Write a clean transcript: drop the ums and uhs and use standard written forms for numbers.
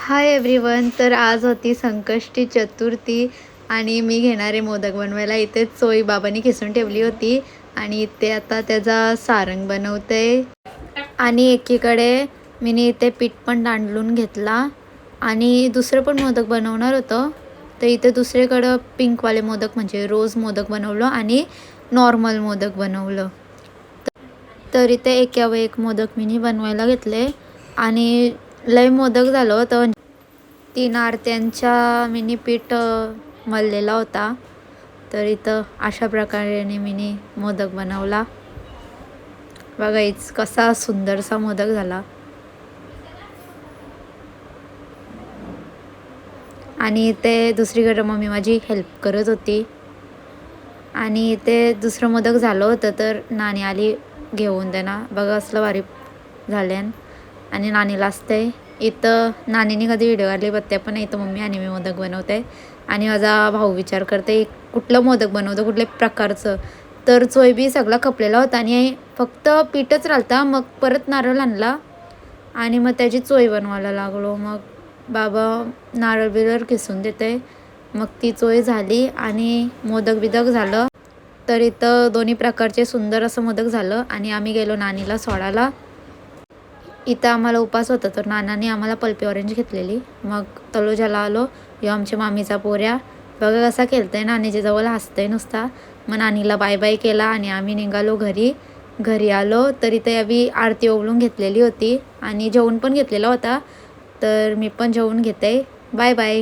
Hi everyone. तर आज होती संकष्टी चतुर्थी आणि मी घेणारे मोदक बनवायला. इथे चोई बाबांनी खिसून ठेवली होती आणि इथे आता त्याचा सारंग बनवते. आणि एकीकडे मी इथे पीठ पण दांडलून घेतला आणि दुसरं पण मोदक बनवणार होतं. तर इथे दुसरीकडं पिंकवाले मोदक म्हणजे रोज मोदक बनवलं आणि नॉर्मल मोदक बनवलं. तर इथे एकावर एक मोदक मी बनवायला घेतले आणि लय मोदक झालं होतं. 3 आरत्यांच्या मिनी पीठ मळलेला होता. तर इथं अशा प्रकारे मिनी मोदक बनवला. बघा कसा सुंदरसा मोदक झाला. आणि इथे दुसरीकडे मम्मी माझी हेल्प करत होती. आणि इथे दुसरं मोदक झालं होतं तर नानी आली घेऊन त्यांना. बघा असलं भारी झाल्यान आणि नानीला असते. इथं नानीने कधी व्हिडिओ काढली बत्त्या पण इथं मम्मी आणि मी मोदक बनवते. आणि माझा भाऊ विचार करते कुठलं मोदक बनवतं कुठल्या प्रकारचं. तर चोय सगळा खपलेला होता आणि फक्त पीठच राहिलं. मग परत नारळ आणला आणि मग त्याची चोय बनवायला लागलो. मग बाबा नारळ बिरळ किसून देते. मग ती चोय झाली आणि मोदक बिदक झालं. तर इथं दोन्ही प्रकारचे सुंदर असं मोदक झालं आणि आम्ही गेलो नानीला सोडायला. इथं आम्हाला उपास होता तर नानाने आम्हाला पल्पी ऑरेंज घेतलेली. मग तळोजाला आलो. ह्यो आमच्या मामीचा पोऱ्या. बघा कसा खेळतंय नानीच्या जवळ हसतंय नुसता. मग नानीला बाय बाय केला आणि आम्ही निघालो घरी आलो. तर इथे आम्ही आरती ओवळून घेतलेली होती आणि जेवण पण घेतलेला होता. तर मी पण जेवून घेते. Bye bye.